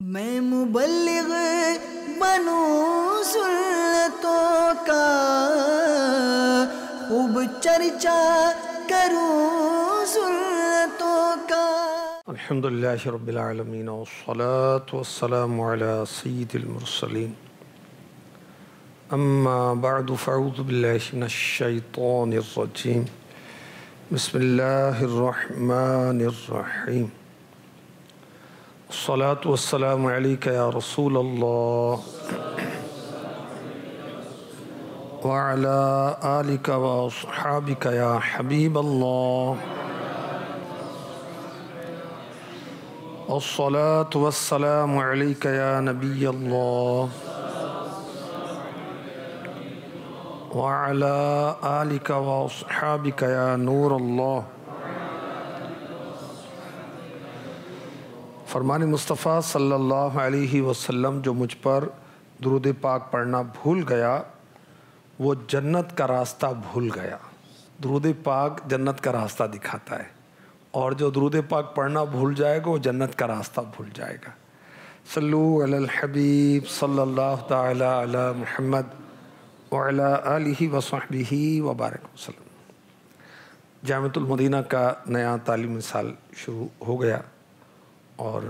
میں مبلغ بنوں سنتوں کا، خوب چرچا کروں سنتوں کا۔ الحمدللہ رب العالمین والصلاة والسلام علی سید المرسلین، اما بعد فاعوذ باللہ من الشیطان الرجیم، بسم اللہ الرحمن الرحیم۔ الصلاة والسلام علیک یا رسول اللہ وعلی آلک واصحابک یا حبیب اللہ۔ الصلاة والسلام علیک یا نبی اللہ وعلی آلک واصحابک یا نور اللہ۔ فرمان مصطفیٰ صلی اللہ علیہ وسلم جو مجھ پر درود پاک پڑھنا بھول گیا وہ جنت کا راستہ بھول گیا۔ درود پاک جنت کا راستہ دکھاتا ہے، اور جو درود پاک پڑھنا بھول جائے گا وہ جنت کا راستہ بھول جائے گا۔ صلو علی الحبیب صلی اللہ تعالی علی محمد وعلی آلہ وصحبہ وبارک وسلم۔ جامعۃ المدینہ کا نیا تعلیمی سال شروع ہو گیا اور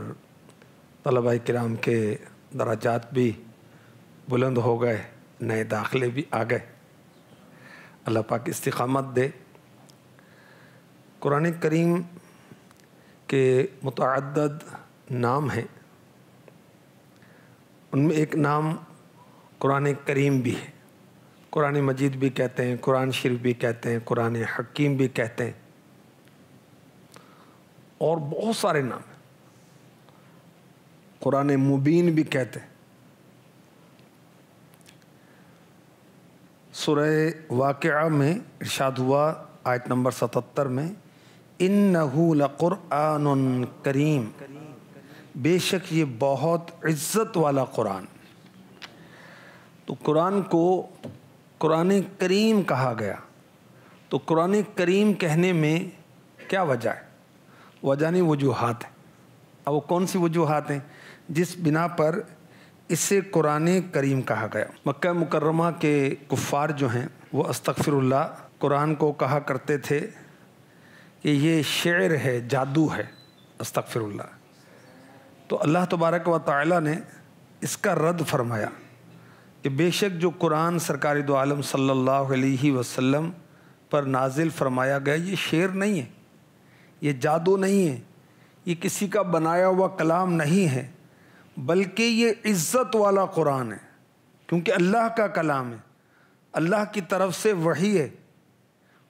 طلباء کرام کے درجات بھی بلند ہو گئے، نئے داخلے بھی آ گئے۔ اللہ پاک استقامت دے۔ قرآن کریم کے متعدد نام ہیں، ان میں ایک نام قرآن کریم بھی ہے۔ قرآن مجید بھی کہتے ہیں، قرآن شریف بھی کہتے ہیں، قرآن حکیم بھی کہتے ہیں، اور بہت سارے نام ہیں۔ قرآن مبین بھی کہتے ہیں۔ سورہ واقعہ میں ارشاد ہوا آیت نمبر 77 میں، اِنَّهُ لَقُرْآنٌ کریم، بے شک یہ بہت عزت والا قرآن۔ تو قرآن کو قرآن کریم کہا گیا، تو قرآن کریم کہنے میں کیا وجہ ہے؟ وجہ نہیں، وجوہات ہیں۔ اب وہ کون سی وجوہات ہیں جس بنا پر اسے قرآن کریم کہا گیا؟ مکہ مکرمہ کے کفار جو ہیں وہ استغفر اللہ قرآن کو کہا کرتے تھے کہ یہ شعر ہے، جادو ہے، استغفر اللہ۔ تو اللہ تبارک و تعالی نے اس کا رد فرمایا کہ بے شک جو قرآن سرکار دو عالم صلی اللہ علیہ وسلم پر نازل فرمایا گیا یہ شعر نہیں ہے، یہ جادو نہیں ہے، یہ کسی کا بنایا ہوا کلام نہیں ہے، بلکہ یہ عزت والا قرآن ہے، کیونکہ اللہ کا کلام ہے، اللہ کی طرف سے وحی ہے،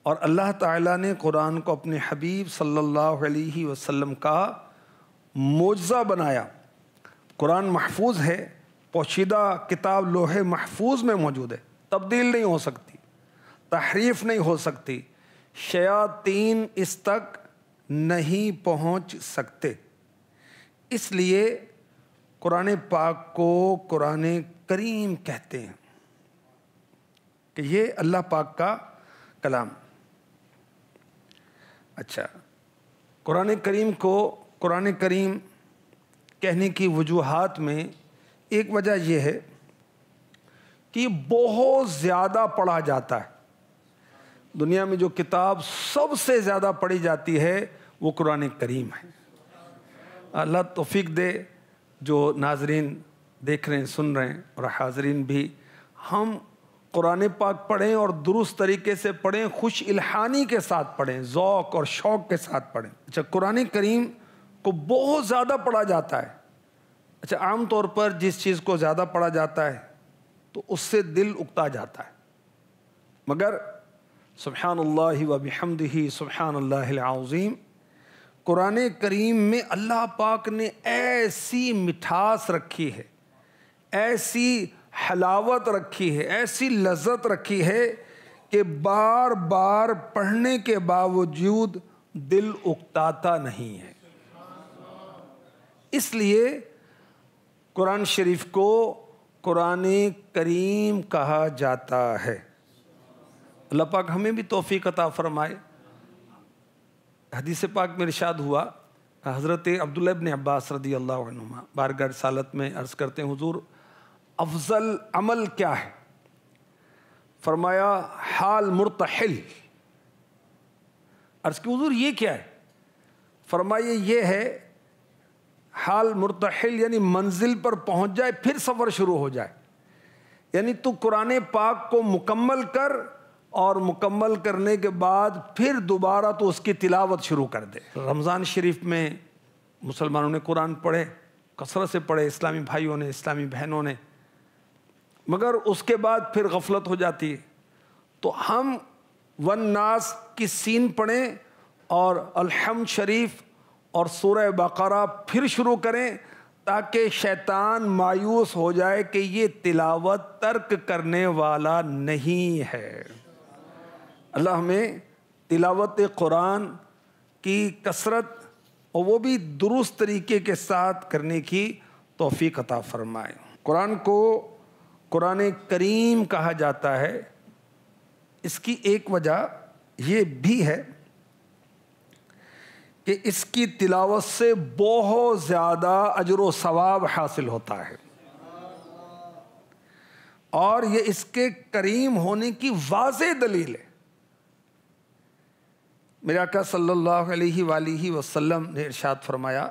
اور اللہ تعالیٰ نے قرآن کو اپنے حبیب صلی اللہ علیہ وسلم کا معجزہ بنایا۔ قرآن محفوظ ہے، پوشیدہ کتاب لوح محفوظ میں موجود ہے، تبدیل نہیں ہو سکتی، تحریف نہیں ہو سکتی، شیاطین اس تک نہیں پہنچ سکتے۔ اس لیے قرآن پاک کو قرآن کریم کہتے ہیں کہ یہ اللہ پاک کا کلام۔ اچھا، قرآن کریم کو قرآن کریم کہنے کی وجوہات میں ایک وجہ یہ ہے کہ بہت زیادہ پڑھا جاتا ہے۔ دنیا میں جو کتاب سب سے زیادہ پڑھی جاتی ہے وہ قرآن کریم ہے۔ اللہ توفیق دے، جو ناظرین دیکھ رہے ہیں، سن رہے ہیں، اور حاضرین بھی، ہم قرآن پاک پڑھیں اور درست طریقے سے پڑھیں، خوش الحانی کے ساتھ پڑھیں، ذوق اور شوق کے ساتھ پڑھیں۔ اچھا، قرآن کریم کو بہت زیادہ پڑھا جاتا ہے۔ اچھا، عام طور پر جس چیز کو زیادہ پڑھا جاتا ہے تو اس سے دل اکتا جاتا ہے، مگر سبحان اللہ و بحمدہ سبحان اللہ العظیم، قرآن کریم میں اللہ پاک نے ایسی مٹھاس رکھی ہے، ایسی حلاوت رکھی ہے، ایسی لذت رکھی ہے کہ بار بار پڑھنے کے باوجود دل اکتاتا نہیں ہے۔ اس لیے قرآن شریف کو قرآن کریم کہا جاتا ہے۔ اللہ پاک ہمیں بھی توفیق عطا فرمائے۔ حدیث پاک میں ارشاد ہوا حضرت عبداللہ ابن عباس رضی اللہ عنہما بارگاہ رسالت میں عرض کرتے ہیں حضور افضل عمل کیا ہے؟ فرمایا حال مرتحل۔ عرض کہ حضور یہ کیا ہے؟ فرمایا یہ ہے حال مرتحل، یعنی منزل پر پہنچ جائے پھر سفر شروع ہو جائے، یعنی تو قرآن پاک کو مکمل کر اور مکمل کرنے کے بعد پھر دوبارہ تو اس کی تلاوت شروع کر دے۔ رمضان شریف میں مسلمانوں نے قرآن پڑھے، کثرت سے پڑھے، اسلامی بھائیوں نے، اسلامی بہنوں نے، مگر اس کے بعد پھر غفلت ہو جاتی ہے۔ تو ہم والناس کی سین پڑھیں اور الحمد شریف اور سورہ بقرہ پھر شروع کریں، تاکہ شیطان مایوس ہو جائے کہ یہ تلاوت ترک کرنے والا نہیں ہے۔ اللہ ہمیں تلاوت قرآن کی کثرت اور وہ بھی درست طریقے کے ساتھ کرنے کی توفیق عطا فرمائے۔ قرآن کو قرآن کریم کہا جاتا ہے، اس کی ایک وجہ یہ بھی ہے کہ اس کی تلاوت سے بہت زیادہ اجر و ثواب حاصل ہوتا ہے، اور یہ اس کے کریم ہونے کی واضح دلیل ہے۔ میرے آقا صلی اللہ علیہ وآلہ وسلم نے ارشاد فرمایا،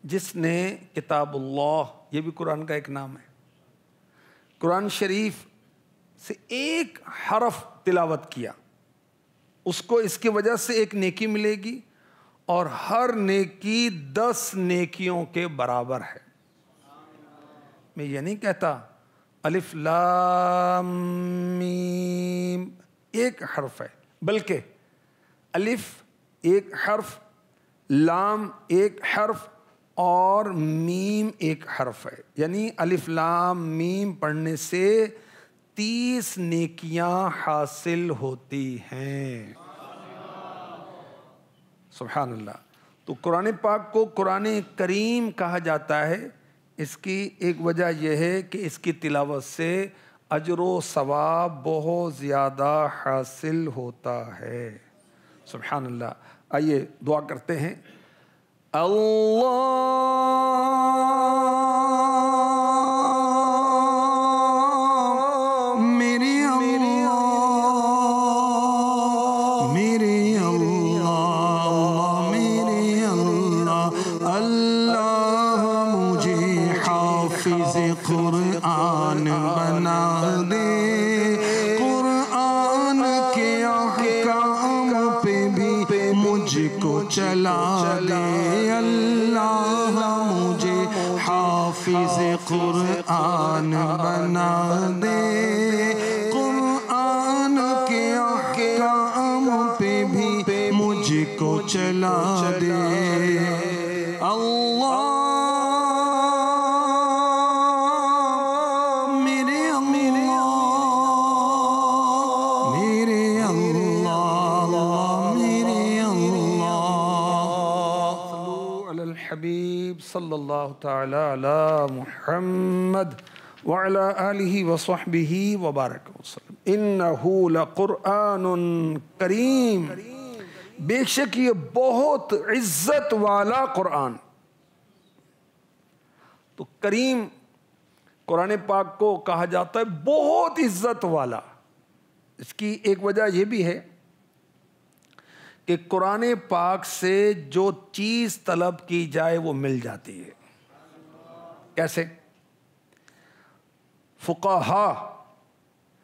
جس نے کتاب اللہ، یہ بھی قرآن کا ایک نام ہے، قرآن شریف سے ایک حرف تلاوت کیا، اس کو اس کی وجہ سے ایک نیکی ملے گی، اور ہر نیکی 10 نیکیوں کے برابر ہے۔ میں یہ نہیں کہتا الف لام میم ایک حرف ہے، بلکہ الف ایک حرف، لام ایک حرف اور میم ایک حرف ہے، یعنی الف لام میم پڑھنے سے 30 نیکیاں حاصل ہوتی ہیں۔ سبحان اللہ۔ تو قرآن پاک کو قرآن کریم کہا جاتا ہے، اس کی ایک وجہ یہ ہے کہ اس کی تلاوت سے اجر و ثواب بہت زیادہ حاصل ہوتا ہے۔ سبحان اللہ۔ آئیے دعا کرتے ہیں۔ اللہ قرآن بنا دے، قرآن کے احکام پہ بھی مجھ کو چلا دے، اللہ مجھے حافظ قرآن بنا دے، قرآن کے احکام پہ بھی مجھ کو چلا دے۔ اللہ حبیب صلی اللہ تعالی علی محمد وعلی آلہ وصحبہ وبارک وسلم۔ انہ لقرآن کریم، بے شک یہ بہت عزت والا قرآن۔ تو کریم قرآن پاک کو کہا جاتا ہے بہت عزت والا۔ اس کی ایک وجہ یہ بھی ہے کہ قرآن پاک سے جو چیز طلب کی جائے وہ مل جاتی ہے۔ کیسے؟ فقہا،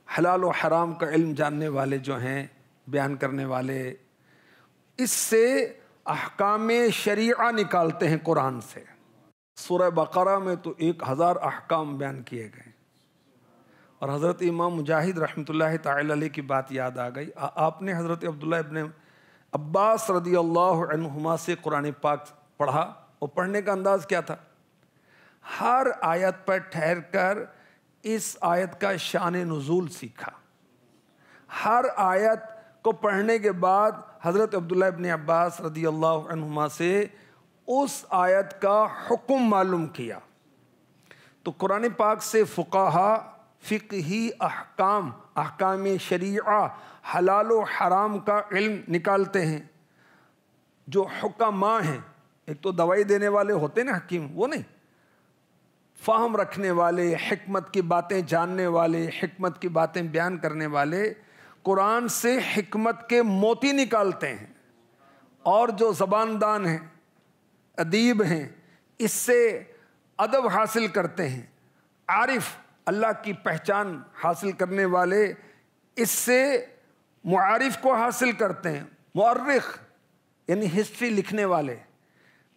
حلال و حرام کا علم جاننے والے جو ہیں، بیان کرنے والے، اس سے احکام شریعہ نکالتے ہیں قرآن سے۔ سورہ بقرہ میں تو 1000 احکام بیان کیے گئے، اور حضرت امام مجاہد رحمۃ اللہ تعالی علیہ کی بات یاد آ گئی۔ آپ نے حضرت عبداللہ ابن عباس رضی اللہ عنہما سے قرآن پاک پڑھا، اور پڑھنے کا انداز کیا تھا؟ ہر آیت پر ٹھہر کر اس آیت کا شان نزول سیکھا۔ ہر آیت کو پڑھنے کے بعد حضرت عبداللہ ابن عباس رضی اللہ عنہما سے اس آیت کا حکم معلوم کیا۔ تو قرآن پاک سے فقہا فقہی احکام، احکام شریعہ، حلال و حرام کا علم نکالتے ہیں۔ جو حکماء ہیں، ایک تو دوائی دینے والے ہوتے نا حکیم، وہ نہیں، فہم رکھنے والے، حکمت کی باتیں جاننے والے، حکمت کی باتیں بیان کرنے والے قرآن سے حکمت کے موتی نکالتے ہیں، اور جو زبان دان ہیں، ادیب ہیں، اس سے ادب حاصل کرتے ہیں، عارف اللہ کی پہچان حاصل کرنے والے اس سے معارف کو حاصل کرتے ہیں، مؤرخ یعنی ہسٹری لکھنے والے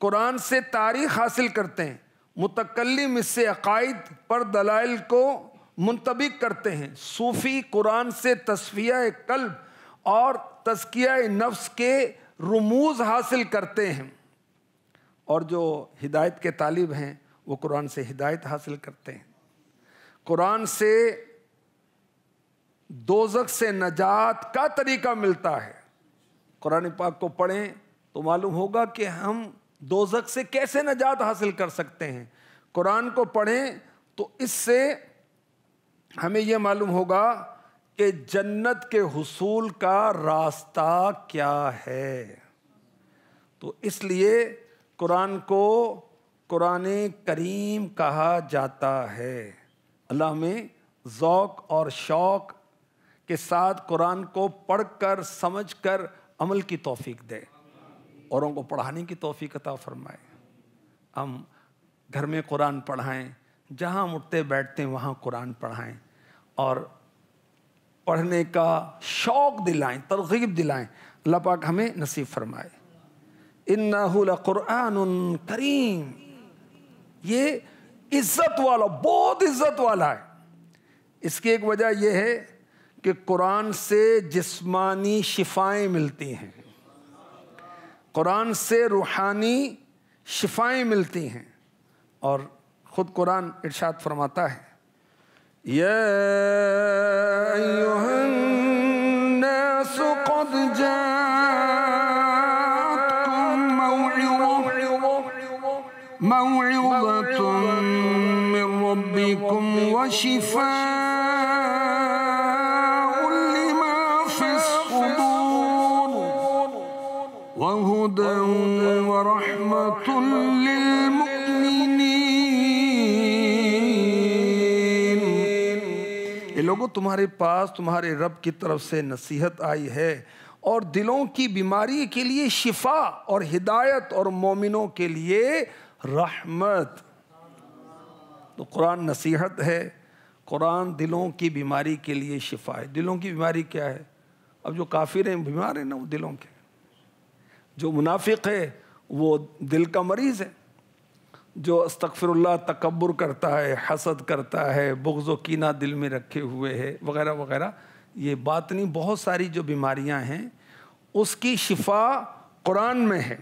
قرآن سے تاریخ حاصل کرتے ہیں، متکلم اس سے عقائد پر دلائل کو منطبق کرتے ہیں، صوفی قرآن سے تصفیہ قلب اور تزکیہ نفس کے رموز حاصل کرتے ہیں، اور جو ہدایت کے طالب ہیں وہ قرآن سے ہدایت حاصل کرتے ہیں۔ قرآن سے دوزخ سے نجات کا طریقہ ملتا ہے۔ قرآن پاک کو پڑھیں تو معلوم ہوگا کہ ہم دوزخ سے کیسے نجات حاصل کر سکتے ہیں۔ قرآن کو پڑھیں تو اس سے ہمیں یہ معلوم ہوگا کہ جنت کے حصول کا راستہ کیا ہے۔ تو اس لیے قرآن کو قرآن کریم کہا جاتا ہے۔ اللہ ہمیں ذوق اور شوق کے ساتھ قرآن کو پڑھ کر سمجھ کر عمل کی توفیق دے، اوروں کو پڑھانے کی توفیق عطا فرمائے۔ ہم گھر میں قرآن پڑھائیں، جہاں اٹھتے بیٹھتے ہیں وہاں قرآن پڑھائیں، اور پڑھنے کا شوق دلائیں، ترغیب دلائیں۔ اللہ پاک ہمیں نصیب فرمائے۔ اِنَّهُ لَقُرْآنٌ کریم، یہ عزت والا، بہت عزت والا ہے۔ اس کی ایک وجہ یہ ہے کہ قرآن سے جسمانی شفائیں ملتی ہیں، قرآن سے روحانی شفائیں ملتی ہیں، اور خود قرآن ارشاد فرماتا ہے یا ایھا الناس قد موعظة من ربكم وشفاء لما في الصدور وهدى ورحمة للمؤمنين۔ یہ لوگوں تمہارے پاس تمہارے رب کی طرف سے نصیحت آئی ہے اور دلوں کی بیماری کے لیے شفا اور ہدایت اور مومنوں کے لیے رحمت۔ تو قرآن نصیحت ہے، قرآن دلوں کی بیماری کے لیے شفا ہے۔ دلوں کی بیماری کیا ہے؟ اب جو کافر ہیں بیمار ہیں نا، وہ دلوں کے، جو منافق ہے وہ دل کا مریض ہے، جو استغفر اللہ تکبر کرتا ہے، حسد کرتا ہے، بغض و کینہ دل میں رکھے ہوئے ہے، وغیرہ وغیرہ، یہ باطنی بہت ساری جو بیماریاں ہیں اس کی شفا قرآن میں ہے۔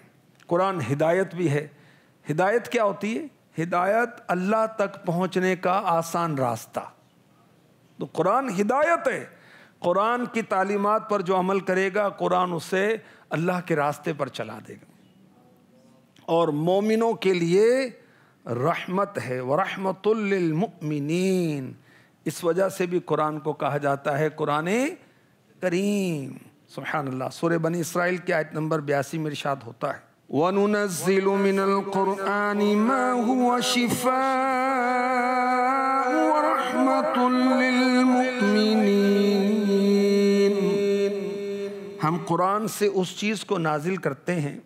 قرآن ہدایت بھی ہے۔ ہدایت کیا ہوتی ہے؟ ہدایت اللہ تک پہنچنے کا آسان راستہ۔ تو قرآن ہدایت ہے۔ قرآن کی تعلیمات پر جو عمل کرے گا قرآن اسے اللہ کے راستے پر چلا دے گا، اور مومنوں کے لیے رحمت ہے، وَرَحْمَةٌ لِّلْمُؤْمِنِينَ۔ اس وجہ سے بھی قرآن کو کہا جاتا ہے قرآن کریم۔ سبحان اللہ۔ سورہ بنی اسرائیل کی آیت نمبر 82 میں ارشاد ہوتا ہے وَنُنَزِّلُ مِنَ الْقُرْآنِ مَا هُوَ شِفَاءٌ وَرَحْمَةٌ لِّلْمُؤْمِنِينَ۔ ہم قرآن سے اس چیز کو نازل کرتے ہیں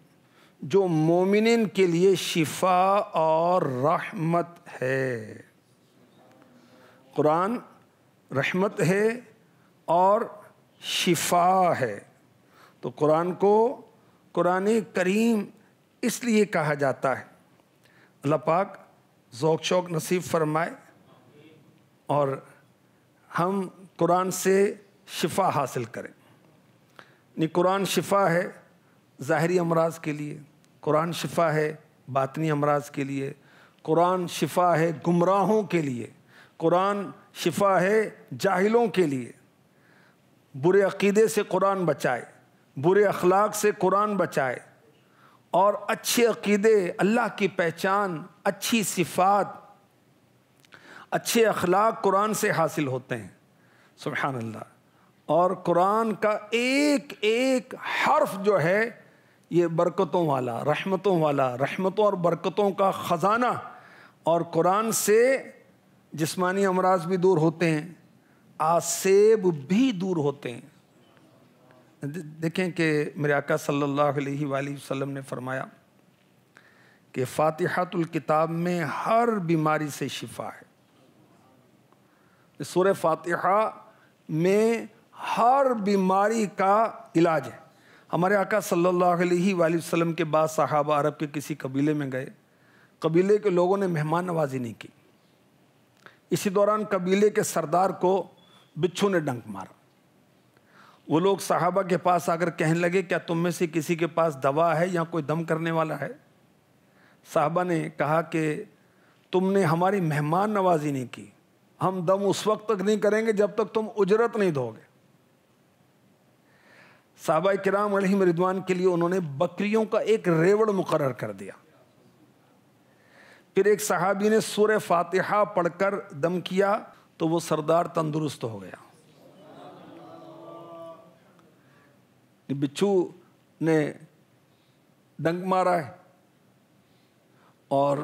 جو مومنین کے لیے شفا اور رحمت ہے۔ قرآن رحمت ہے اور شفا ہے۔ تو قرآن کو قرآن کریم اس لیے کہا جاتا ہے۔ اللہ پاک ذوق شوق نصیب فرمائے اور ہم قرآن سے شفا حاصل کریں۔ قرآن شفا ہے ظاہری امراض کے لیے، قرآن شفا ہے باطنی امراض کے لیے، قرآن شفا ہے گمراہوں کے لیے، قرآن شفا ہے جاہلوں کے لیے۔ برے عقیدے سے قرآن بچائے، برے اخلاق سے قرآن بچائے، اور اچھے عقیدے، اللہ کی پہچان، اچھی صفات، اچھے اخلاق قرآن سے حاصل ہوتے ہیں۔ سبحان اللہ۔ اور قرآن کا ایک ایک حرف جو ہے یہ برکتوں والا، رحمتوں والا، رحمتوں اور برکتوں کا خزانہ، اور قرآن سے جسمانی امراض بھی دور ہوتے ہیں، آسیب بھی دور ہوتے ہیں۔ دیکھیں کہ میرے آقا صلی اللہ علیہ وآلہ وسلم نے فرمایا کہ فاتحۃ الکتاب میں ہر بیماری سے شفا ہے۔ سورہ فاتحہ میں ہر بیماری کا علاج ہے۔ ہمارے آقا صلی اللہ علیہ وآلہ وسلم کے بعد صحابہ عرب کے کسی قبیلے میں گئے، قبیلے کے لوگوں نے مہمان نوازی نہیں کی۔ اسی دوران قبیلے کے سردار کو بچھو نے ڈنک مارا۔ وہ لوگ صحابہ کے پاس آ کر کہنے لگے کیا تم میں سے کسی کے پاس دوا ہے یا کوئی دم کرنے والا ہے؟ صحابہ نے کہا کہ تم نے ہماری مہمان نوازی نہیں کی، ہم دم اس وقت تک نہیں کریں گے جب تک تم اجرت نہیں دو گے۔ صحابہ کرام علیہم رضوان کے لیے انہوں نے بکریوں کا ایک ریوڑ مقرر کر دیا۔ پھر ایک صحابی نے سورہ فاتحہ پڑھ کر دم کیا تو وہ سردار تندرست ہو گیا۔ بچھو نے ڈنک مارا ہے اور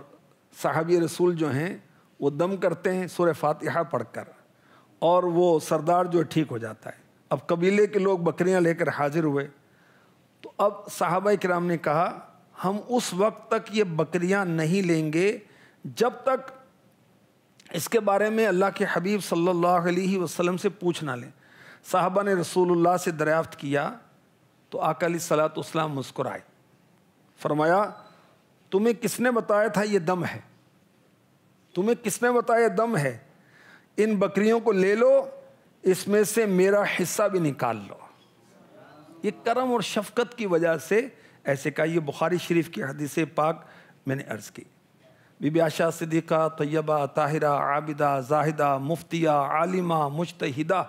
صحابی رسول جو ہیں وہ دم کرتے ہیں سورہ فاتحہ پڑھ کر، اور وہ سردار جو ٹھیک ہو جاتا ہے۔ اب قبیلے کے لوگ بکریاں لے کر حاضر ہوئے تو اب صحابہ کرام نے کہا ہم اس وقت تک یہ بکریاں نہیں لیں گے جب تک اس کے بارے میں اللہ کے حبیب صلی اللہ علیہ وسلم سے پوچھ نہ لیں۔ صحابہ نے رسول اللہ سے دریافت کیا تو آقا علیہ الصلوۃ والسلام مسکرائے، فرمایا تمہیں کس نے بتایا تھا یہ دم ہے؟ تمہیں کس نے بتایا دم ہے؟ ان بکریوں کو لے لو، اس میں سے میرا حصہ بھی نکال لو۔ یہ کرم اور شفقت کی وجہ سے ایسے کہا۔ یہ بخاری شریف کی حدیث پاک میں نے عرض کی۔ بی بی عائشہ صدیقہ طیبہ طاہرہ عابدہ زاہدہ مفتیہ عالمہ مجتہدہ،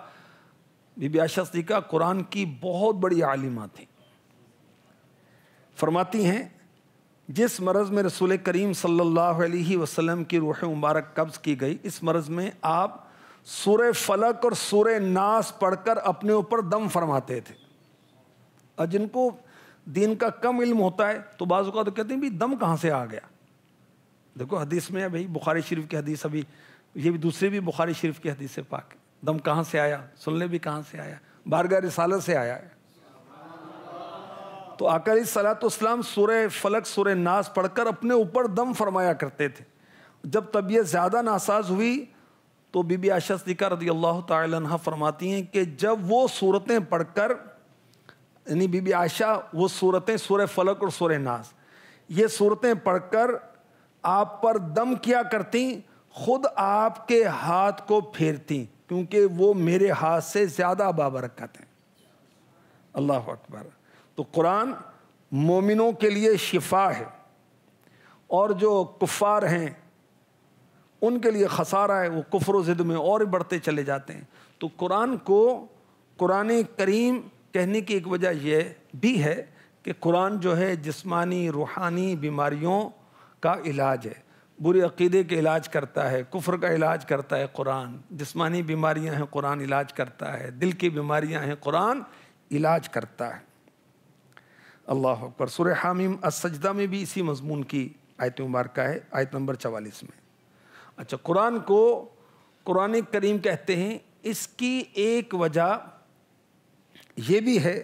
بی بی عائشہ صدیقہ قرآن کی بہت بڑی عالمہ تھیں۔ فرماتی ہیں جس مرض میں رسول کریم صلی اللہ علیہ وسلم کی روح مبارک قبض کی گئی، اس مرض میں آپ سورہ فلق اور سورہ ناس پڑھ کر اپنے اوپر دم فرماتے تھے۔ اور جن کو دین کا کم علم ہوتا ہے تو بعض اوقات تو کہتے ہیں بھی دم کہاں سے آ گیا؟ دیکھو حدیث میں ہے بھائی، بخاری شریف کی حدیث، ابھی یہ بھی دوسری بھی بخاری شریف کی حدیث پاک ہے۔ دم کہاں سے آیا؟ سننے بھی کہاں سے آیا؟ بارگاہ رسالت سے آیا ہے۔ تو آقا علیہ الصلوۃ والسلام سورہ فلق سورہ ناس پڑھ کر اپنے اوپر دم فرمایا کرتے تھے۔ جب طبیعت زیادہ ناساز ہوئی تو بی بی عائشہ صدیقہ رضی اللہ تعالی عنہ فرماتی ہیں کہ جب وہ صورتیں پڑھ کر، یعنی بی بی عائشہ وہ صورتیں سورہ فلق اور سورہ ناس، یہ صورتیں پڑھ کر آپ پر دم کیا کرتی، خود آپ کے ہاتھ کو پھیرتی کیونکہ وہ میرے ہاتھ سے زیادہ بابرکت ہیں۔ اللہ اکبر۔ تو قرآن مومنوں کے لیے شفا ہے، اور جو کفار ہیں ان کے لیے خسارہ ہے، وہ کفر و ضد میں اور بڑھتے چلے جاتے ہیں۔ تو قرآن کو قرآن کریم کہنے کی ایک وجہ یہ بھی ہے کہ قرآن جو ہے جسمانی روحانی بیماریوں کا علاج ہے، برے عقیدے کے علاج کرتا ہے، کفر کا علاج کرتا ہے قرآن، جسمانی بیماریاں ہیں قرآن علاج کرتا ہے، دل کی بیماریاں ہیں قرآن علاج کرتا ہے۔ اللہ اکبر۔ سورہ حامیم السجدہ میں بھی اسی مضمون کی آیت مبارکہ ہے، آیت نمبر 44 میں۔ اچھا، قرآن کو قرآن کریم کہتے ہیں، اس کی ایک وجہ یہ بھی ہے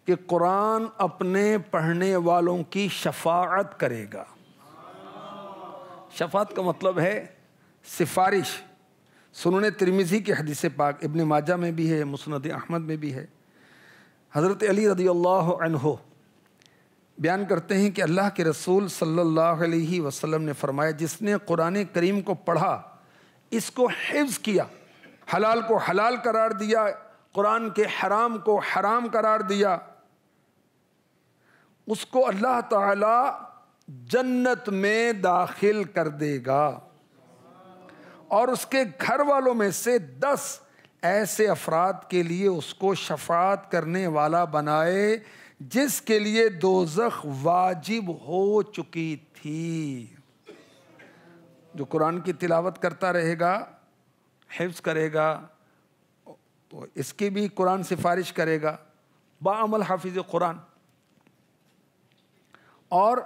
کہ قرآن اپنے پڑھنے والوں کی شفاعت کرے گا۔ شفاعت کا مطلب ہے سفارش۔ سنن ترمذی کی حدیث پاک، ابن ماجہ میں بھی ہے، مسند احمد میں بھی ہے۔ حضرت علی رضی اللہ عنہ بیان کرتے ہیں کہ اللہ کے رسول صلی اللہ علیہ وسلم نے فرمایا جس نے قرآن کریم کو پڑھا، اس کو حفظ کیا، حلال کو حلال قرار دیا، قرآن کے حرام کو حرام قرار دیا، اس کو اللہ تعالی جنت میں داخل کر دے گا، اور اس کے گھر والوں میں سے 10 ایسے افراد کے لیے اس کو شفاعت کرنے والا بنائے جس کے لیے دوزخ واجب ہو چکی تھی۔ جو قرآن کی تلاوت کرتا رہے گا، حفظ کرے گا، تو اس کی بھی قرآن سفارش کرے گا، باعمل حافظ قرآن۔ اور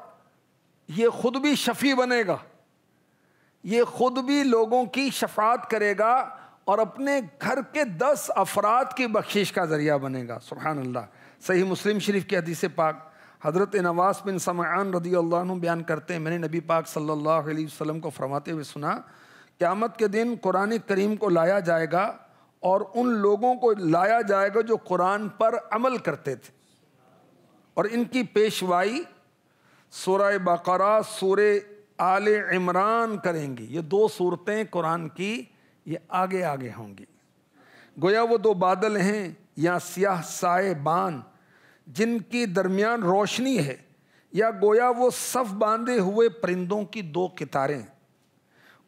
یہ خود بھی شفیع بنے گا، یہ خود بھی لوگوں کی شفاعت کرے گا اور اپنے گھر کے 10 افراد کی بخشش کا ذریعہ بنے گا۔ سبحان اللہ۔ صحیح مسلم شریف کی حدیث پاک، حضرت نواس بن سمعان رضی اللہ عنہ بیان کرتے ہیں، میں نے نبی پاک صلی اللہ علیہ وسلم کو فرماتے ہوئے سنا، قیامت کے دن قرآن کریم کو لایا جائے گا اور ان لوگوں کو لایا جائے گا جو قرآن پر عمل کرتے تھے، اور ان کی پیشوائی سورہ بقرہ، سورہ آل عمران کریں گی۔ یہ 2 صورتیں قرآن کی یہ آگے آگے ہوں گی۔ گویا وہ 2 بادل ہیں یا سیاہ سائے بان جن کی درمیان روشنی ہے، یا گویا وہ صف باندھے ہوئے پرندوں کی 2 قطاریں،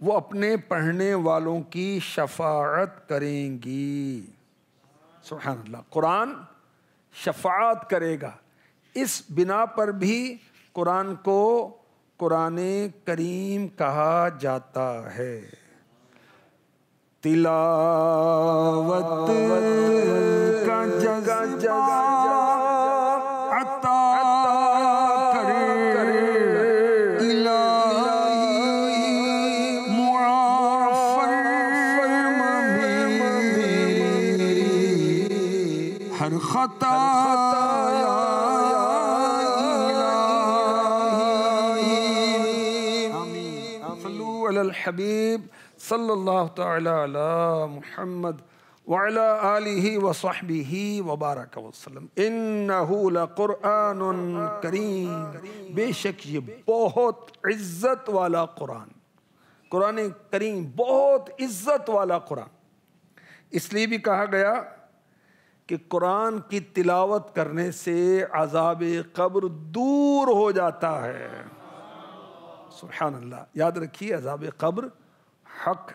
وہ اپنے پڑھنے والوں کی شفاعت کریں گی۔ سبحان اللہ، قرآن شفاعت کرے گا۔ اس بنا پر بھی قرآن کو قرآن کریم کہا جاتا ہے۔ تلاوت کا جگہ عطا کرے الہی، معاف فرما میری ہر خطا الحبیب صلی اللہ تعالی علی محمد وعلی آلہ وصحبہ وبارک وسلم۔ انہ لقرآن کریم، بے شک یہ بہت عزت والا قرآن، قرآن کریم بہت عزت والا قرآن۔ اس لیے بھی کہا گیا کہ قرآن کی تلاوت کرنے سے عذاب قبر دور ہو جاتا ہے۔ سبحان اللہ۔ یاد رکھیے، عذاب قبر حق،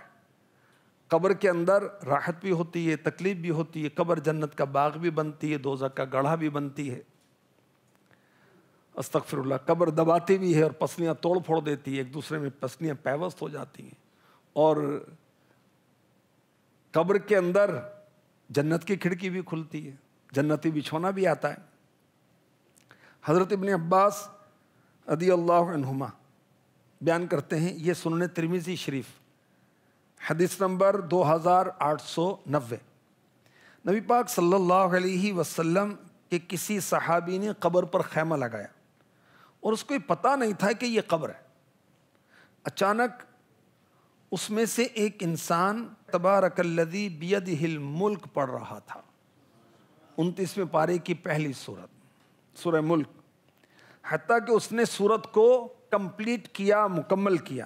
قبر کے اندر راحت بھی ہوتی ہے، تکلیف بھی ہوتی ہے، قبر جنت کا باغ بھی بنتی ہے، دوزخ کا گڑھا بھی بنتی ہے۔ استغفر اللہ، قبر دباتی بھی ہے اور پسلیاں توڑ پھوڑ دیتی ہے، ایک دوسرے میں پسلیاں پیوست ہو جاتی ہیں، اور قبر کے اندر جنت کی کھڑکی بھی کھلتی ہے، جنتی بچھونا بھی آتا ہے۔ حضرت ابن عباس رضی اللہ عنہما بیان کرتے ہیں، یہ سنن ترمذی شریف حدیث نمبر 2890، نبی پاک صلی اللہ علیہ وسلم کے کسی صحابی نے قبر پر خیمہ لگایا اور اس کو یہ پتہ نہیں تھا کہ یہ قبر ہے۔ اچانک اس میں سے ایک انسان تبارک الذی بیدہ الملک پڑھ رہا تھا، 29ویں پارے کی پہلی سورت، سورہ ملک، حتیٰ کہ اس نے سورت کو کمپلیٹ کیا، مکمل کیا۔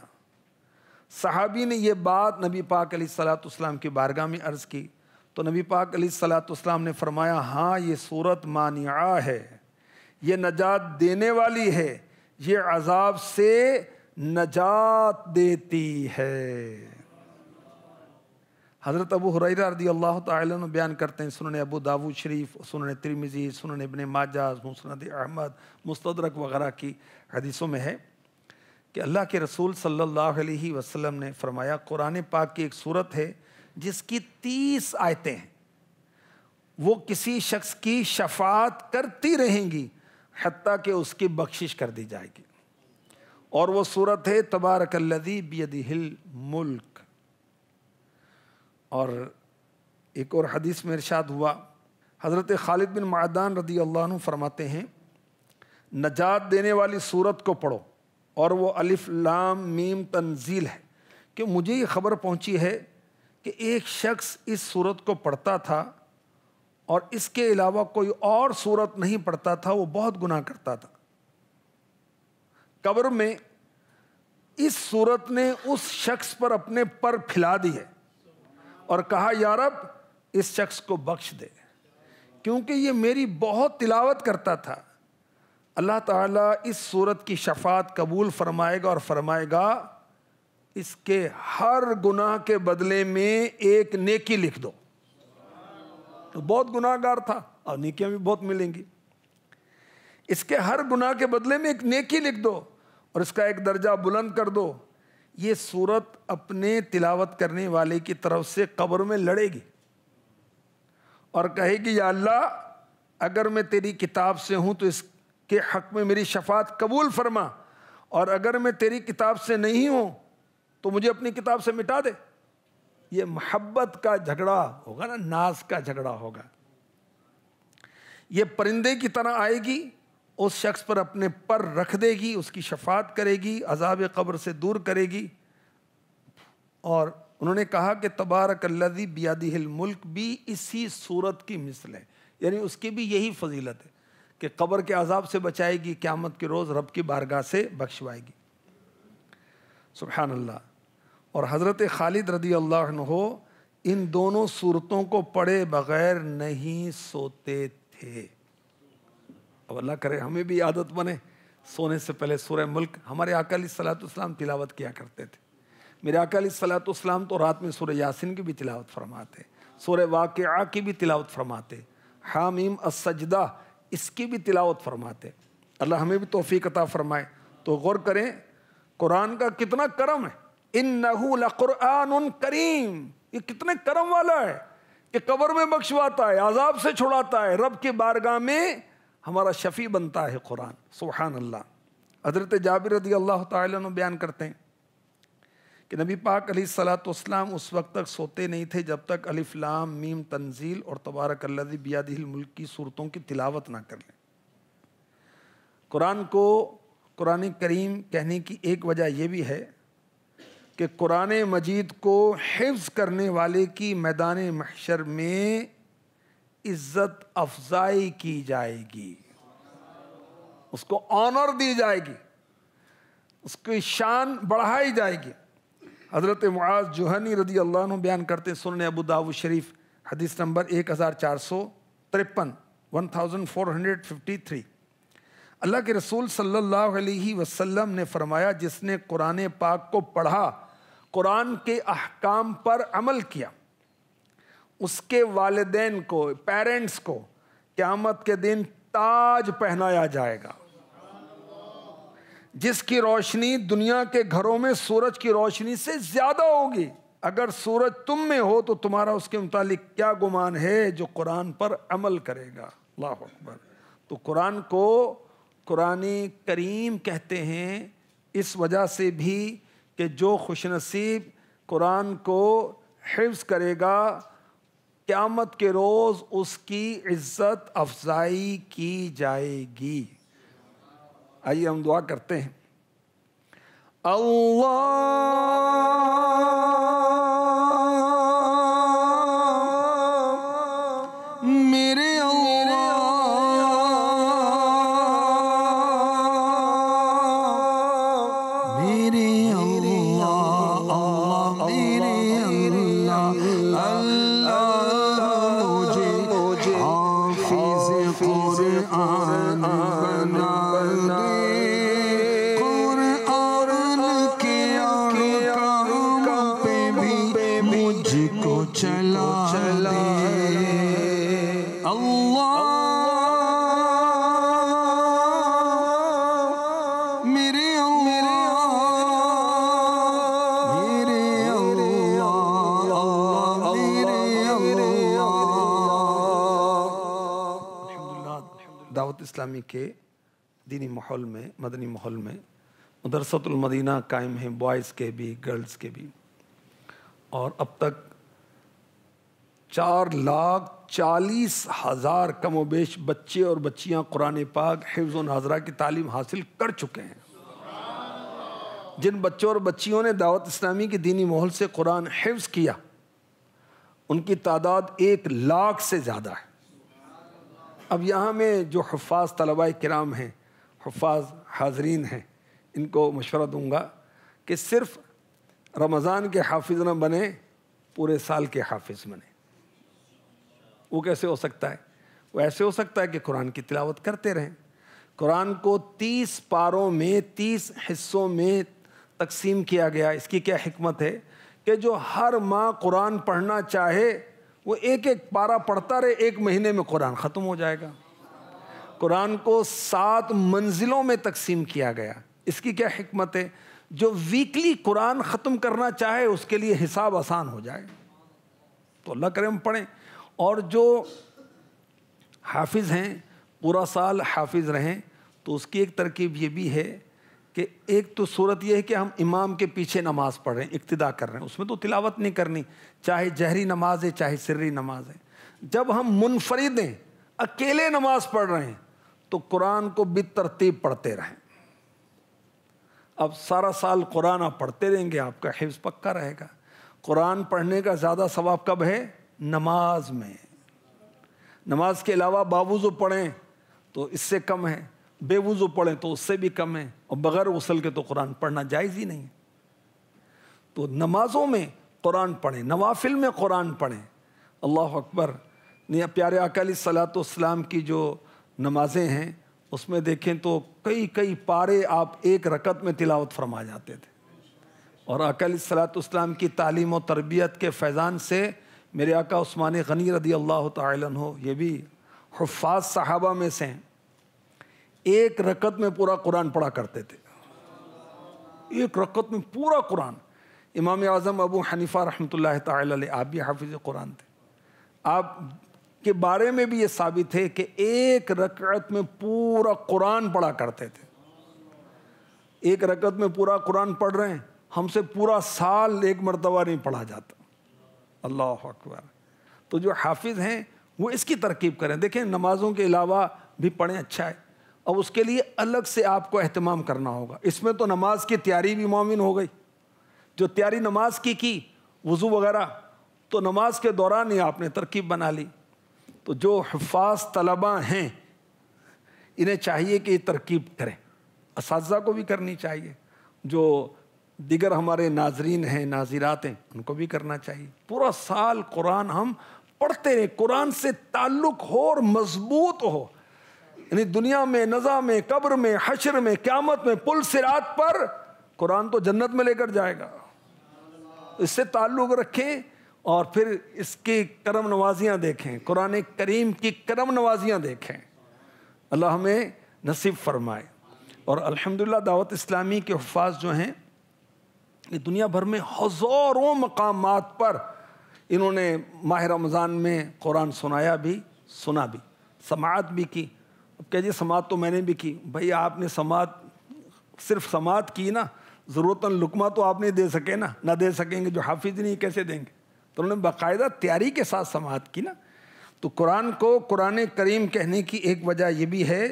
صحابی نے یہ بات نبی پاک علیہ الصلوۃ والسلام کی بارگاہ میں عرض کی تو نبی پاک علیہ الصلوۃ والسلام نے فرمایا، ہاں یہ سورت مانعہ ہے، یہ نجات دینے والی ہے، یہ عذاب سے نجات دیتی ہے۔ حضرت ابو ہریرہ رضی اللہ تعالیٰ عنہ بیان کرتے ہیں، سنن ابو داود شریف، سنن ترمذی، سنن ابن ماجہ، مسند احمد، مستدرک وغیرہ کی حدیثوں میں ہے کہ اللہ کے رسول صلی اللہ علیہ وسلم نے فرمایا، قرآن پاک کی ایک سورت ہے جس کی 30 آیتیں ہیں، وہ کسی شخص کی شفاعت کرتی رہیں گی حتیٰ کہ اس کی بخشش کر دی جائے گی، اور وہ سورت ہے تبارک الذی بیدہ الملک۔ اور ایک اور حدیث میں ارشاد ہوا، حضرت خالد بن معدان رضی اللہ عنہ فرماتے ہیں، نجات دینے والی سورت کو پڑھو، اور وہ الف لام میم تنزیل ہے، کہ مجھے یہ خبر پہنچی ہے کہ ایک شخص اس سورت کو پڑھتا تھا اور اس کے علاوہ کوئی اور سورت نہیں پڑھتا تھا، وہ بہت گناہ کرتا تھا۔ قبر میں اس سورت نے اس شخص پر اپنے پر پھیلا دیے اور کہا، یا رب اس شخص کو بخش دے کیونکہ یہ میری بہت تلاوت کرتا تھا۔ اللہ تعالیٰ اس سورت کی شفاعت قبول فرمائے گا اور فرمائے گا، اس کے ہر گناہ کے بدلے میں ایک نیکی لکھ دو۔ تو بہت گناہ گار تھا اور نیکیاں بھی بہت ملیں گی، اس کے ہر گناہ کے بدلے میں ایک نیکی لکھ دو اور اس کا ایک درجہ بلند کر دو۔ یہ سورت اپنے تلاوت کرنے والے کی طرف سے قبر میں لڑے گی اور کہے گی، یا اللہ اگر میں تیری کتاب سے ہوں تو اس کے حق میں میری شفاعت قبول فرما، اور اگر میں تیری کتاب سے نہیں ہوں تو مجھے اپنی کتاب سے مٹا دے۔ یہ محبت کا جھگڑا ہوگا نا، ناز کا جھگڑا ہوگا۔ یہ پرندے کی طرح آئے گی، اس شخص پر اپنے پر رکھ دے گی، اس کی شفاعت کرے گی، عذاب قبر سے دور کرے گی۔ اور انہوں نے کہا کہ تبارک الذی بیدہ الملک بھی اسی صورت کی مثل ہے، یعنی اس کی بھی یہی فضیلت ہے کہ قبر کے عذاب سے بچائے گی، قیامت کے روز رب کی بارگاہ سے بخشوائے گی۔ سبحان اللہ۔ اور حضرت خالد رضی اللہ عنہ ان دونوں صورتوں کو پڑھے بغیر نہیں سوتے تھے۔ اب اللہ کرے ہمیں بھی عادت بنے سونے سے پہلے سورہ ملک۔ ہمارے آقا علیہ الصلوۃ والسلام تلاوت کیا کرتے تھے۔ میرے آقا علیہ الصلوۃ والسلام تو رات میں سورہ یاسین کی بھی تلاوت فرماتے، سورہ واقعہ کی بھی تلاوت فرماتے، حامیم السجدہ اس کی بھی تلاوت فرماتے۔ اللہ ہمیں بھی توفیق عطا فرمائے۔ تو غور کریں قرآن کا کتنا کرم ہے، انہ لقرآن کریم، یہ کتنے کرم والا ہے کہ قبر میں بخشواتا ہے، عذاب سے چھڑاتا ہے، رب کی بارگاہ میں ہمارا شفیع بنتا ہے قرآن۔ سبحان اللہ۔ حضرت جابر رضی اللہ تعالیٰ عنہ بیان کرتے ہیں کہ نبی پاک علیہ الصلوۃ والسلام اس وقت تک سوتے نہیں تھے جب تک الف لام میم تنزیل اور تبارک الذی بیدہ الملک کی صورتوں کی تلاوت نہ کر لیں۔ قرآن کو قرآن کریم کہنے کی ایک وجہ یہ بھی ہے کہ قرآن مجید کو حفظ کرنے والے کی میدان محشر میں عزت افزائی کی جائے گی، اس کو آنر دی جائے گی، اس کی شان بڑھائی جائے گی۔ حضرت معاذ جوہنی رضی اللہ عنہ بیان کرتے، سنن ابو داؤد شریف حدیث نمبر 1453 1453، اللہ کے رسول صلی اللہ علیہ وسلم نے فرمایا جس نے قرآن پاک کو پڑھا، قرآن کے احکام پر عمل کیا، اس کے والدین کو، پیرنٹس کو قیامت کے دن تاج پہنایا جائے گا، جس کی روشنی دنیا کے گھروں میں سورج کی روشنی سے زیادہ ہوگی۔ اگر سورج تم میں ہو تو تمہارا اس کے متعلق کیا گمان ہے جو قرآن پر عمل کرے گا۔ اللہ اکبر۔ تو قرآن کو قرآن کریم کہتے ہیں اس وجہ سے بھی کہ جو خوش نصیب قرآن کو حفظ کرے گا قیامت کے روز اس کی عزت افزائی کی جائے گی۔ آئیے ہم دعا کرتے ہیں۔ دعوت اسلامی کے دینی ماحول میں، مدنی ماحول میں مدرسۃ المدینہ قائم ہیں، بوائز کے بھی گرلز کے بھی، اور اب تک 4,40,000 کم و بیش بچے اور بچیاں قرآن پاک حفظ و ناظرہ کی تعلیم حاصل کر چکے ہیں۔ جن بچوں اور بچیوں نے دعوت اسلامی کے دینی ماحول سے قرآن حفظ کیا ان کی تعداد 1,00,000 سے زیادہ ہے۔ اب یہاں میں جو حفاظ طلباء کرام ہیں، حفاظ حاضرین ہیں، ان کو مشورہ دوں گا کہ صرف رمضان کے حافظ نہ بنے، پورے سال کے حافظ بنے۔ وہ کیسے ہو سکتا ہے؟ وہ ایسے ہو سکتا ہے کہ قرآن کی تلاوت کرتے رہیں۔ قرآن کو 30 پاروں میں 30 حصوں میں تقسیم کیا گیا۔ اس کی کیا حکمت ہے کہ جو ہر ماہ قرآن پڑھنا چاہے وہ ایک ایک پارہ پڑھتا رہے، 1 مہینے میں قرآن ختم ہو جائے گا۔ قرآن کو 7 منزلوں میں تقسیم کیا گیا۔ اس کی کیا حکمت ہے؟ جو ویکلی قرآن ختم کرنا چاہے اس کے لیے حساب آسان ہو جائے۔ تو اللہ کرے ہم پڑھیں، اور جو حافظ ہیں پورا سال حافظ رہیں تو اس کی ایک ترکیب یہ بھی ہے کہ ایک تو صورت یہ ہے کہ ہم امام کے پیچھے نماز پڑھ رہے ہیں، اقتدا کر رہے ہیں، اس میں تو تلاوت نہیں کرنی، چاہے جہری نماز ہے چاہے سری نماز ہے۔ جب ہم منفرد ہیں، اکیلے نماز پڑھ رہے ہیں، تو قرآن کو بالترتیب پڑھتے رہیں۔ اب سارا سال قرآن آپ پڑھتے رہیں گے، آپ کا حفظ پکا رہے گا۔ قرآن پڑھنے کا زیادہ ثواب کب ہے؟ نماز میں۔ نماز کے علاوہ باوضو پڑھیں تو اس سے کم ہے، بے وضو پڑھیں تو اس سے بھی کم ہے، اور بغیر غسل کے تو قرآن پڑھنا جائز ہی نہیں۔ تو نمازوں میں قرآن پڑھیں، نوافل میں قرآن پڑھیں۔ اللہ اکبر۔ پیارے آقا علیہ الصلوۃ والسلام کی جو نمازیں ہیں اس میں دیکھیں تو کئی پارے آپ ایک رکعت میں تلاوت فرما جاتے تھے، اور آقا علیہ الصلوۃ والسلام کی تعلیم و تربیت کے فیضان سے میرے آقا عثمان غنی رضی اللہ تعالی عنہ، یہ بھی حفاظ صحابہ میں سے ہیں، ایک رکعت میں پورا قرآن پڑھا کرتے تھے، ایک رکعت میں پورا قرآن۔ امام اعظم ابو حنیفہ رحمۃ اللہ تعالی علیہ، آپ بھی حافظ قرآن تھے، آپ کے بارے میں بھی یہ ثابت ہے کہ ایک رکعت میں پورا قرآن پڑھا کرتے تھے۔ ایک رکعت میں پورا قرآن پڑھ رہے ہیں، ہم سے پورا سال ایک مرتبہ نہیں پڑھا جاتا۔ اللہ اکبر۔ تو جو حافظ ہیں وہ اس کی ترکیب کریں۔ دیکھیں نمازوں کے علاوہ بھی پڑھیں، اچھا ہے، اب اس کے لیے الگ سے آپ کو اہتمام کرنا ہوگا۔ اس میں تو نماز کی تیاری بھی معاون ہو گئی، جو تیاری نماز کی وضو وغیرہ، تو نماز کے دوران ہی آپ نے ترکیب بنا لی۔ تو جو حفاظ طلبہ ہیں انہیں چاہیے کہ یہ ترکیب کریں، اساتذہ کو بھی کرنی چاہیے، جو دیگر ہمارے ناظرین ہیں ناظرات ہیں ان کو بھی کرنا چاہیے۔ پورا سال قرآن ہم پڑھتے رہیں، قرآن سے تعلق ہو اور مضبوط ہو، یعنی دنیا میں، نزا میں، قبر میں، حشر میں، قیامت میں، پل صراط پر قرآن تو جنت میں لے کر جائے گا۔ اس سے تعلق رکھیں اور پھر اس کی کرم نوازیاں دیکھیں، قرآن کریم کی کرم نوازیاں دیکھیں۔ اللہ ہمیں نصیب فرمائے۔ اور الحمدللہ دعوت اسلامی کے حفاظ جو ہیں یہ دنیا بھر میں ہزاروں مقامات پر انہوں نے ماہ رمضان میں قرآن سنایا بھی، سنا بھی، سماعت بھی کی۔ اب کہ جی سماعت تو میں نے بھی کی، بھائی آپ نے سماعت صرف سماعت کی نا، ضرورتاً لقمہ تو آپ نہیں دے سکے نا، نہ دے سکیں گے، جو حافظ نہیں کیسے دیں گے؟ تو انہوں نے باقاعدہ تیاری کے ساتھ سماعت کی نا۔ تو قرآن کو قرآن کریم کہنے کی ایک وجہ یہ بھی ہے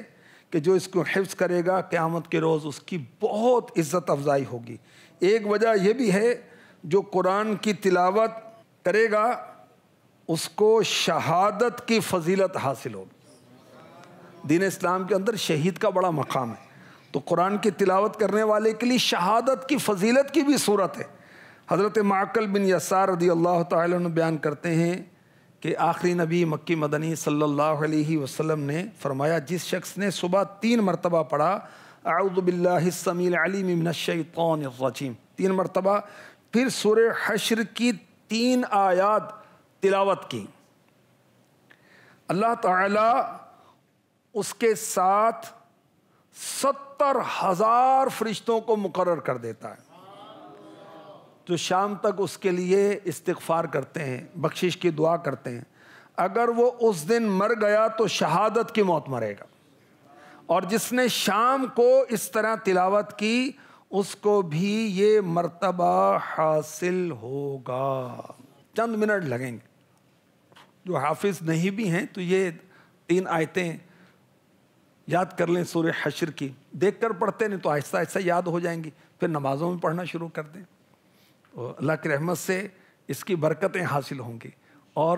کہ جو اس کو حفظ کرے گا قیامت کے روز اس کی بہت عزت افزائی ہوگی۔ ایک وجہ یہ بھی ہے جو قرآن کی تلاوت کرے گا اس کو شہادت کی فضیلت حاصل ہوگی۔ دین اسلام کے اندر شہید کا بڑا مقام ہے، تو قرآن کی تلاوت کرنے والے کے لیے شہادت کی فضیلت کی بھی صورت ہے۔ حضرت معقل بن یسار رضی اللہ تعالیٰ عنہ بیان کرتے ہیں کہ آخری نبی مکی مدنی صلی اللہ علیہ وسلم نے فرمایا، جس شخص نے صبح 3 مرتبہ پڑھا اعوذ باللہ السمیع العلیم من الشیطان الرجیم 3 مرتبہ، پھر سورہ حشر کی 3 آیات تلاوت کی، اللہ تعالیٰ اس کے ساتھ 70,000 فرشتوں کو مقرر کر دیتا ہے، جو شام تک اس کے لیے استغفار کرتے ہیں، بخشش کی دعا کرتے ہیں۔ اگر وہ اس دن مر گیا تو شہادت کی موت مرے گا، اور جس نے شام کو اس طرح تلاوت کی اس کو بھی یہ مرتبہ حاصل ہوگا۔ چند منٹ لگیں گے، جو حافظ نہیں بھی ہیں تو یہ 3 آیتیں یاد کر لیں سورہ حشر کی، دیکھ کر پڑھتے نہیں تو آہستہ آہستہ یاد ہو جائیں گی، پھر نمازوں میں پڑھنا شروع کر دیں، اللہ کی رحمت سے اس کی برکتیں حاصل ہوں گی، اور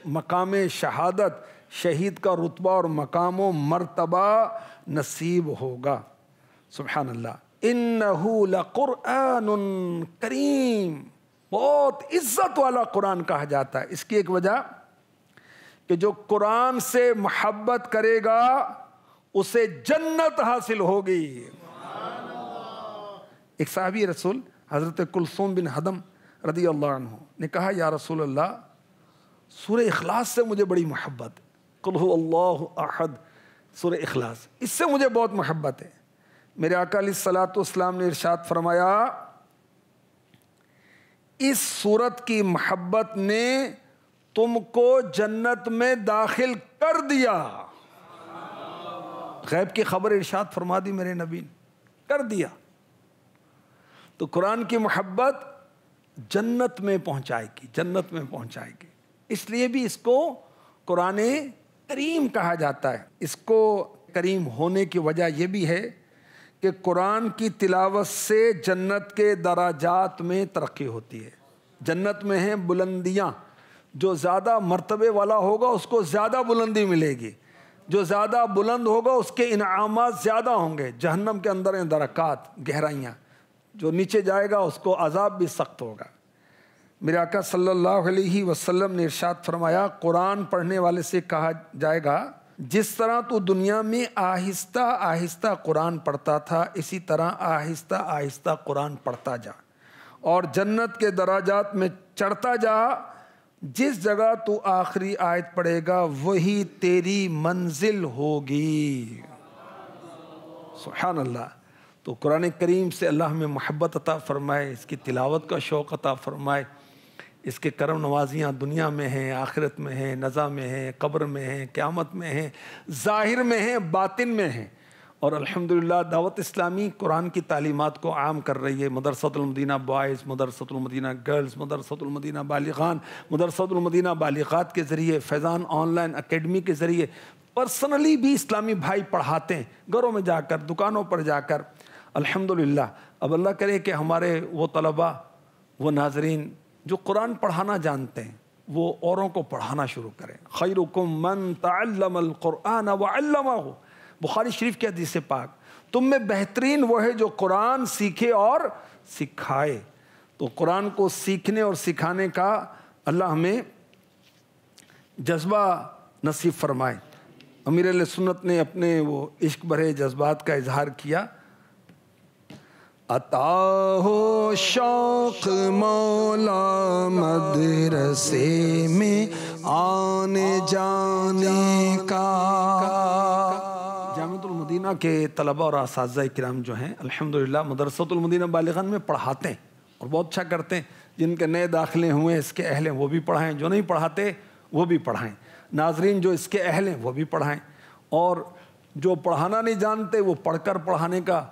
مقام شہادت، شہید کا رتبہ اور مقام و مرتبہ نصیب ہوگا۔ سبحان اللہ۔ انہ لقرآن کریم، بہت عزت والا قرآن کہا جاتا ہے۔ اس کی ایک وجہ کہ جو قرآن سے محبت کرے گا اسے جنت حاصل ہوگی۔ ایک صحابی رسول حضرت کلثوم بن حدم رضی اللہ عنہ نے کہا، یا رسول اللہ سورہ اخلاص سے مجھے بڑی محبت ہے، قل هو اللہ احد، سورہ اخلاص، اس سے مجھے بہت محبت ہے۔ میرے آقا علیہ الصلوۃ والسلام نے ارشاد فرمایا، اس سورت کی محبت نے تم کو جنت میں داخل کر دیا۔ غیب کی خبر ارشاد فرما دی میرے نبی نے، کر دیا۔ تو قرآن کی محبت جنت میں پہنچائے گی، جنت میں پہنچائے گی۔ اس لیے بھی اس کو قرآن کریم کہا جاتا ہے۔ اس کو کریم ہونے کی وجہ یہ بھی ہے کہ قرآن کی تلاوت سے جنت کے درجات میں ترقی ہوتی ہے۔ جنت میں ہیں بلندیاں، جو زیادہ مرتبے والا ہوگا اس کو زیادہ بلندی ملے گی، جو زیادہ بلند ہوگا اس کے انعامات زیادہ ہوں گے۔ جہنم کے اندر ہیں درکات، گہرائیاں، جو نیچے جائے گا اس کو عذاب بھی سخت ہوگا۔ میرے آقا صلی اللہ علیہ وسلم نے ارشاد فرمایا، قرآن پڑھنے والے سے کہا جائے گا جس طرح تو دنیا میں آہستہ آہستہ قرآن پڑھتا تھا اسی طرح آہستہ آہستہ قرآن پڑھتا جا، اور جنت کے درجات میں چڑھتا جا۔ جس جگہ تو آخری آیت پڑھے گا وہی تیری منزل ہوگی۔ سبحان اللہ۔ تو قرآن کریم سے اللہ ہمیں محبت عطا فرمائے، اس کی تلاوت کا شوق عطا فرمائے۔ اس کے کرم نوازیاں دنیا میں ہیں، آخرت میں ہیں، نزا میں ہیں، قبر میں ہیں، قیامت میں ہیں، ظاہر میں ہیں، باطن میں ہیں۔ اور الحمدللہ دعوت اسلامی قرآن کی تعلیمات کو عام کر رہی ہے۔ مدرسۃ المدینہ بوائز، مدرسۃ المدینہ گرلز، مدرسۃ المدینہ بالغان، مدرسۃ المدینہ بالغات کے ذریعے، فیضان آن لائن اکیڈمی کے ذریعے پرسنلی بھی اسلامی بھائی پڑھاتے ہیں، گھروں میں جا کر، دکانوں پر جا کر۔ الحمدللہ اب اللہ کرے کہ ہمارے وہ طلباء، وہ ناظرین جو قرآن پڑھانا جانتے ہیں وہ اوروں کو پڑھانا شروع کریں۔ خیرکم من تعلم القرآن وعلمہ، بخاری شریف کی حدیث پاک، تم میں بہترین وہ ہے جو قرآن سیکھے اور سکھائے۔ تو قرآن کو سیکھنے اور سکھانے کا اللہ ہمیں جذبہ نصیب فرمائے۔ امیر اہل سنت نے اپنے وہ عشق بھرے جذبات کا اظہار کیا، عطا ہو شوق مولا مدرسے میں آنے جانے کا۔ جامعۃ المدینہ کے طلباء اور اساتذہ کرام جو ہیں الحمدللہ مدرسۃ المدینہ بالغان میں پڑھاتے ہیں اور بہت اچھا کرتے ہیں۔ جن کے نئے داخلے ہوئے اس کے اہل ہیں وہ بھی پڑھائیں، جو نہیں پڑھاتے وہ بھی پڑھائیں، ناظرین جو اس کے اہل ہیں وہ بھی پڑھائیں، اور جو پڑھانا نہیں جانتے وہ پڑھ کر پڑھانے کا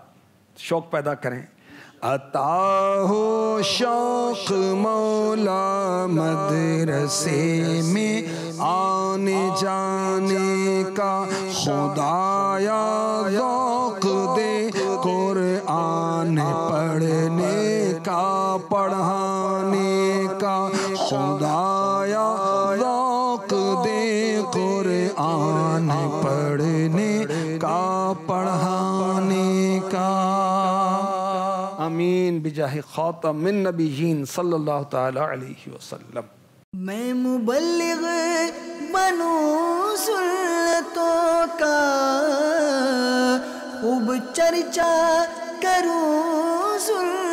شوق پیدا کریں۔ عطا ہو شوق مولا مدرسے میں آنے جانے کا، خدایا ذوق دے قرآن پڑھنے کا پڑھانے کا، خدایا ذوق دے قرآن پڑھنے کا پڑھانے کا۔ آمین بجاہ خاتم النبیین صلی اللہ تعالی علیہ وسلم۔ میں مبلغ بنوں سنتوں کا، خوب چرچا کروں سنتوں